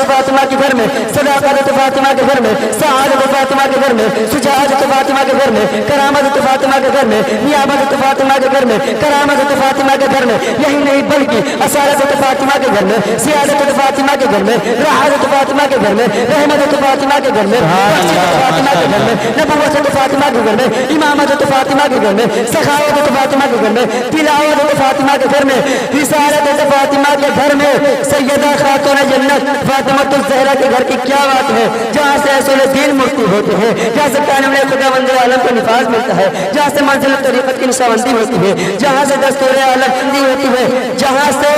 فاطمہ کے گھر میں، صداقت فاطمہ کے گھر میں، سعادت فاطمہ کے گھر میں، شجاعت فاطمہ کے گھر میں، کرامت فاطمہ کے گھر میں، نیابت فاطمہ کے گھر میں، کرامت فاطمہ کے گھر میں، یہی نہیں بلکہ اصالت فاطمہ کے گھر میں، سیادت فاطمہ کے گھر میں، راحت فاطمہ کے گھر میں، رحمت فاطمہ کے گھر میں، بخشت فاطمہ کے گھر میں، نبوت فاطمہ کے گھر میں، امامت فاطمہ کے گھر میں، سخاوت فاطمہ کے گھر میں، تلاوت فاطمہ کے گھر میں، رسالت فاطمہ کے گھر میں، سیدہ خاتون جنت فاطمۃ الزہرا کے گھر کی کیا بات ہے، جہاں سے اصول دین مرتی ہوتے ہیں، جہاں سے قانون خدا بند عالم کو نفاذ ملتا ہے، جہاں سے منزل طریقت کی نشاندہی ہوتی ہے، جہاں سے دستور عالم بندی ہوتی ہے، جہاں سے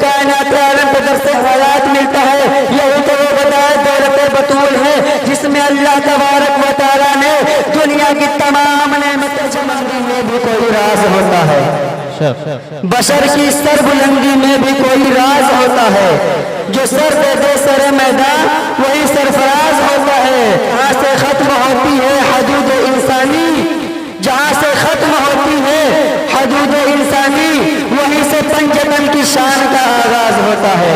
کائنات عالم کو درس حیات ملتا ہے، یہی تو وہ بتائے دولت بطول ہے جس میں اللہ تبارک و تعالیٰ نے دنیا کی تمام نعمتیں جمع کی میں بھی کوئی راز ہوتا ہے، بشر کی سر بلندی میں بھی کوئی راز ہوتا ہے، جو سر دے دے سر میدان وہی سرفراز ہوتا ہے، جہاں سے ختم ہوتی ہے حدود انسانی، جہاں سے ختم ہوتی ہے حدود انسانی وہیں سے پنجتن کی شان کا آغاز ہوتا ہے،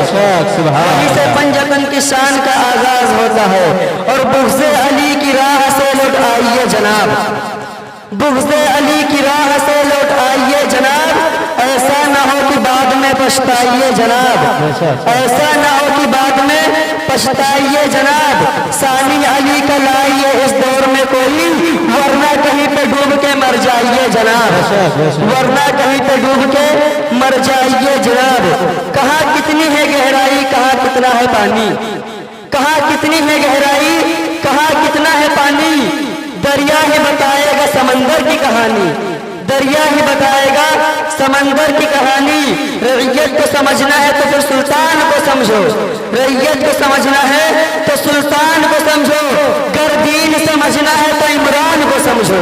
وہیں سے پنجتن کی شان کا آغاز ہوتا ہے، اور بغض علی کی راہ سے لوٹ آئیے جناب، بغض علی کی راہ سے لوٹ آئیے جناب، ایسا نہ ہو کہ بعد میں پچھتائیے جناب، ایسا نہ ہو کہ بعد میں پچھتائیے جناب، ثانی علی کا لائیے اس دور میں کوئی، ورنہ کہیں پہ ڈوب کے مر جائیے جناب، ورنہ کہیں پہ ڈوب کے مر جائیے جناب، کہاں کتنی ہے گہرائی کہاں کتنا ہے پانی، کہاں کتنی ہے گہرائی کہاں کتنا ہے پانی، دریا ہی بتائے گا سمندر کی کہانی، دریا ہی بتائے گا سمندر کی کہانی، رعیت کو سمجھنا ہے تو پھر سلطان کو سمجھو، رعیت کو سمجھنا ہے تو سلطان کو سمجھو، گر دین سمجھنا ہے تو عمران کو سمجھو،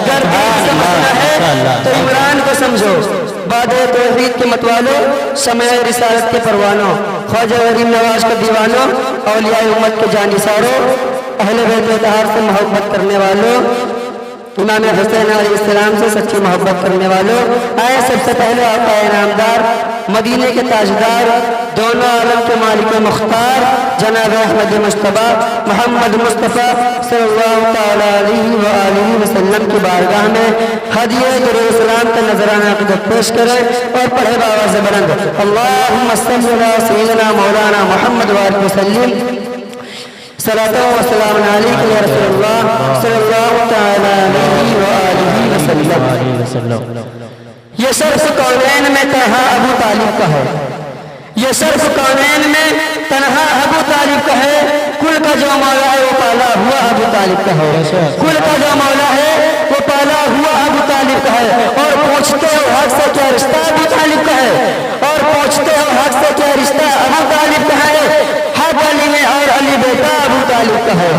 گر دین سمجھنا ہے تو عمران کو سمجھو، باد توحید کے متوالو، شمع رسالت کے پروانوں، خواجہ غریب نواز کے دیوانوں، اولیاء امت کے جانثاروں، اہل بیت اطہار سے محبت کرنے والوں، امام حسین علیہ السلام سے سچی محبت کرنے والوں، آئے سب سے پہلے آقا انعامدار مدینے کے تاجدار دونوں عالم کے مالک مختار جناب احمد مصطفیٰ محمد مصطفیٰ صلی اللہ تعالی علیہ وآلہ وسلم کی بارگاہ میں ہدیہ درود السلام کا نذرانہ عقیدت پیش کریں اور پڑھے بآواز بلند اللہم صلی علی سیدنا مولانا محمد وآلہ وسلم صلاة و سلام علیکم یا رسول اللہ صلی اللہ تعالی علیہ وآلہ وسلم۔ یہ شرف کونین میں تنہا ابو طالب کا ہے، یہ شرف کونین میں تنہا ابو طالب کا ہے، کل کا جو مولا ہے وہ پالا ہوا ابو طالب کا ہے، کل کا جو مولا ہے وہ پالا ہوا ابو طالب کا ہے، اور پوچھتے ہو حق سے کیا رشتہ ابو طالب کا ہے، اور پوچھتے ہو حق سے کیا رشتہ ابو طالب کا ہے، حق علی میں اور علی بیٹا ابو طالب کا ہے،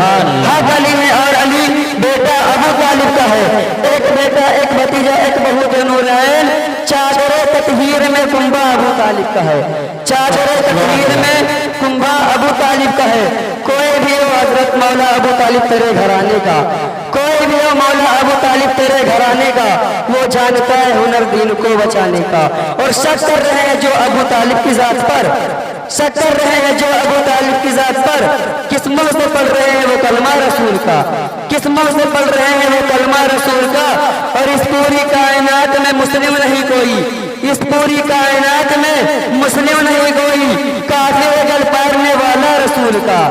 حق علی میں اور علی بیٹا ابو طالب کا ہے، ایک بیٹا ایک بھتیجا ایک بہو کے نورین، چادر تطہیر میں کنبہ ابو طالب کا ہے، چادر تطہیر میں کنبہ ابو طالب کا ہے، کوئی بھی ہو حضرت مولا ابو طالب تیرے گھرانے کا، کوئی بھی ہو مولا ابو طالب تیرے گھرانے کا، وہ جانتا ہے ہنر دین کو بچانے کا، اور شک کر رہے ہیں جو ابو طالب کی ذات پر، شک کر رہے ہیں جو ابو طالب کی ذات پر، کس منہ سے پڑھ رہے ہیں وہ کلمہ رسول کا، کس منہ سے پڑھ رہے ہیں وہ کلمہ رسول کا، اور اس پوری کائنات میں مسلم نہیں کوئی، اس پوری کائنات میں مسلم نہیں کوئی، کافر گھر پالنے والا رسول کا،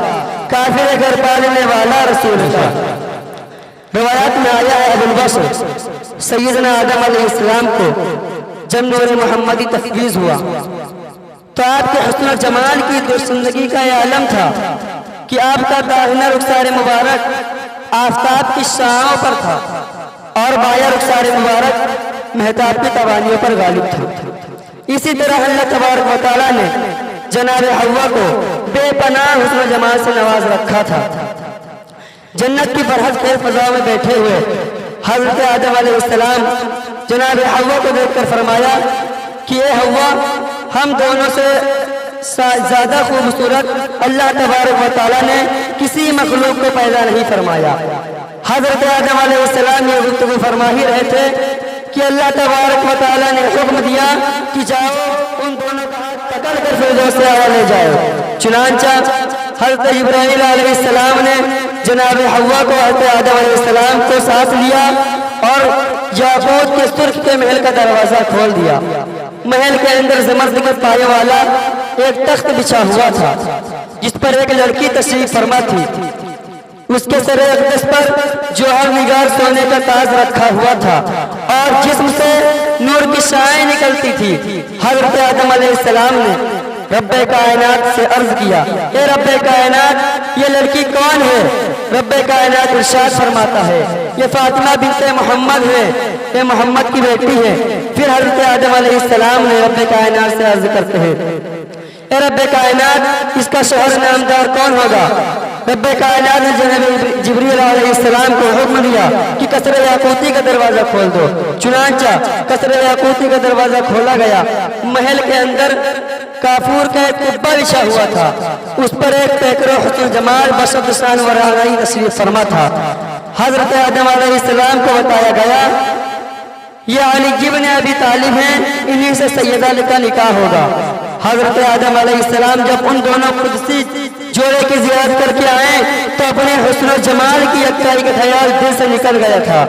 کافر گھر پالنے والا رسول کا۔ روایات میں آیا ہے ابو البشر سیدنا آدم علیہ السلام کو جب نور محمدی تفویض ہوا تو آپ کے حسن و جمال کی زندگی کا یہ عالم تھا کہ آپ کا داہنا رخسار مبارک آفتاب کی شعاعوں پر تھا اور بایاں رخسار مبارک مہتاب کی توانیوں پر غالب تھا۔ اسی طرح اللہ تبارک و تعالیٰ نے جناب حوا کو بے پناہ حسن و جمال سے نواز رکھا تھا۔ جنت کی فرحت خیز فضا میں بیٹھے ہوئے حضرت آدم علیہ السلام جناب حوا کو دیکھ کر فرمایا کہ اے حوا، ہم دونوں سے زیادہ خوبصورت اللہ تبارک و تعالیٰ نے کسی مخلوق کو پیدا نہیں فرمایا۔ حضرت آدم علیہ السلام یہ گفتگو فرما ہی رہے تھے کہ اللہ تبارک و تعالیٰ نے حکم دیا کہ جاؤ ان دونوں کا ہاتھ پکڑ کر فردوس اعلیٰ لے جائے۔ چنانچہ حضرت ابراہیل علیہ السلام نے جناب حوا کو حضرت آدم علیہ السلام کو ساتھ لیا اور یاقوت کے سرخ کے محل کا دروازہ کھول دیا۔ محل کے اندر زمرد کے پائے والا ایک تخت بچھا ہوا تھا جس پر ایک لڑکی تشریف فرما تھی۔ اس کے سر اقدس پر جوہر نگار سونے کا تاج رکھا ہوا تھا اور جسم سے نور کی شعاعیں نکلتی تھی۔ حضرت آدم علیہ السلام نے رب کائنات سے عرض کیا، اے رب کائنات یہ لڑکی کون ہے؟ رب کائنات ارشاد فرماتا ہے یہ فاطمہ بنت محمد ہے، یہ محمد کی بیٹی ہے۔ پھر حضرت آدم علیہ السلام نے رب کائنات سے عرض کرتے ہیں، اے رب کائنات اس کا شوہر نامدار کون ہوگا؟ رب کائنات نے جناب جبریل علیہ السلام کو حکم دیا کہ قصر یاقوتی کا دروازہ کھول دو۔ چنانچہ قصر یاقوتی کا دروازہ کھولا گیا۔ محل کے اندر کافور کا ایک قبہ بچھا ہوا تھا، اس پر ایک پیکر و حسن جمال بشد شان و رعنائی تشریف فرما تھا۔ حضرت آدم علیہ السلام کو بتایا گیا یہ علی ابن ابی طالب ہیں، انہی سے سیدہ کا نکاح ہوگا۔ حضرت آدم علیہ السلام جب ان دونوں قدسی جوڑے کی زیارت کر کے آئے تو اپنے حسن و جمال کی یکائی کا خیال دل سے نکل گیا تھا۔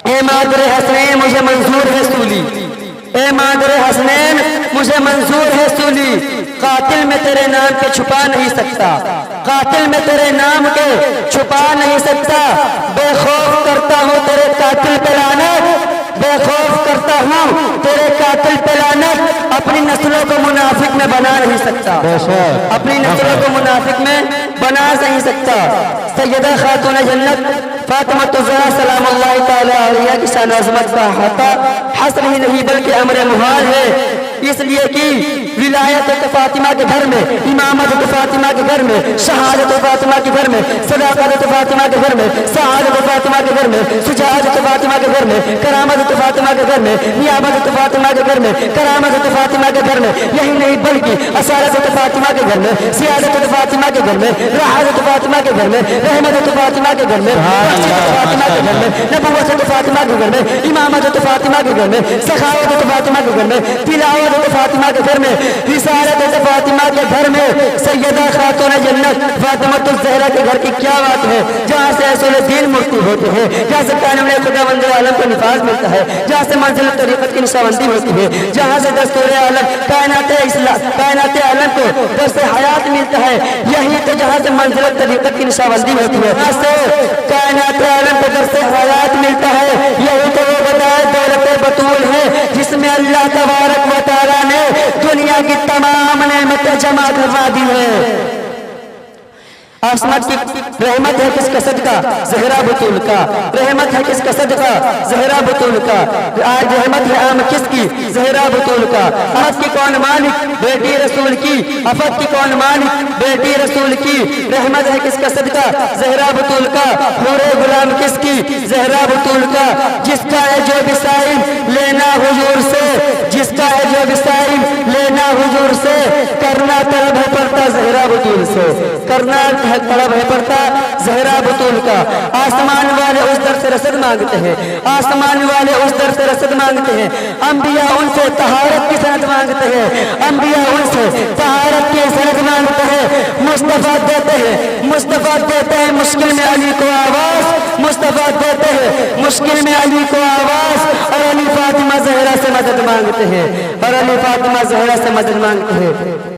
اے مادر حسنین مجھے منظور ہے سولی، اے مادر حسنین مجھے منظور ہے سولی، قاتل میں تیرے نام کے چھپا نہیں سکتا، قاتل میں تیرے نام کے چھپا نہیں سکتا۔ بے خوف کرتا ہوں تیرے قاتل پہ لعنت، بے خوف کرتا ہوں تیرے قاتل پہ لعنت، اپنی نسلوں کو منافق میں بنا نہیں سکتا، اپنی نسلوں کو منافق میں بنا نہیں سکتا۔ سیدہ خاتون جنت فاطمہ الزہرا سلام اللہ تعالی علیہا کی شان و عظمت کا احاطہ حصر ہی نہیں بلکہ امر محال ہے، اس لیے کہ ولایت فاطمہ کے گھر میں، امامت فاطمہ کے گھر میں، شہادت فاطمہ کے گھر میں، صداقت فاطمہ کے گھر میں، سعادت فاطمہ کے گھر میں، شجاعت فاطمہ کے گھر میں، کرامت فاطمہ کے گھر میں، نیابت فاطمہ کے گھر میں، کرامت فاطمہ کے گھر میں، یہی نہیں بلکہ اصالت فاطمہ کے گھر میں، سیادت فاطمہ کے گھر میں، راحت فاطمہ کے گھر میں، رحمت فاطمہ کے گھر میں، فاطمہ کے گھر میں، نبوت فاطمہ کے گھر میں، امامت فاطمہ کے گھر میں، سخاوت فاطمہ کے گھر میں، تلاوت فاطمہ کے گھر میں، رسالت فاطمہ کے گھر میں، سیدہ خاتون جنت فاطمہ الزہرا کے گھر کی کیا بات ہے، جہاں سے اصول دین مرتی ہوتے ہیں، جہاں سے کامل خدا بند عالم کو نفاذ ملتا ہے، جہاں سے منزل طریقت کی نشاندہی ہوتی ہے، جہاں سے دستور عالم کائنات عالم کو درس حیات ملتا ہے، یہی تو جہاں سے منزل طریقت کی نشاندہی ہوتی ہے، جہاں سے کائنات عالم کو درس حیات ملتا ہے، یہی تو وہ بتائے دولت بطول ہے جس میں اللہ تبارک و تعالیٰ نے دنیا کی تمام نعمتیں جمع کروا دی ہے۔ آسمت کی رحمت ہے کس کا صدقہ؟ زہرا بطول کا۔ رحمت ہے کس کا صدقہ؟ زہرا بطول کا۔ آج رحمت ہے عام کس کی؟ زہرا بطول کا۔ آفت کی کون مالک؟ بیٹی رسول کی۔ آفت کی کون مالک؟ بیٹی رسول کی۔ رحمت ہے کس کا صدقہ؟ زہرا بطول کا۔ حور غلام کس کی؟ زہرا بطول کا۔ جس کا ہے جو بسائل لینا حضور سے، جس کا ہے جو بسائل لینا حضور سے، کرنا طلب ہے پڑتا زہرا بطول سے، کرنا طلب ہے پڑتا زہرا بطول کا۔ آسمان والے اس در سے رسد مانگتے ہیں، آسمان والے اس در سے رسد مانگتے ہیں، انبیاء ان سے طہارت کی سند مانگتے ہیں، انبیاء ان سے طہارت کی سند مانگتے ہیں۔ مصطفیٰ دیتے ہیں، مصطفیٰ دیتے ہیں مشکل میں علی کو آواز، مصطفیٰ دیتے ہیں مشکل میں علی کو آواز، اور علی فاطمہ زہرا سے مدد مانگتے ہیں، اور علی فاطمہ زہرا سے مدد مانگتے ہیں۔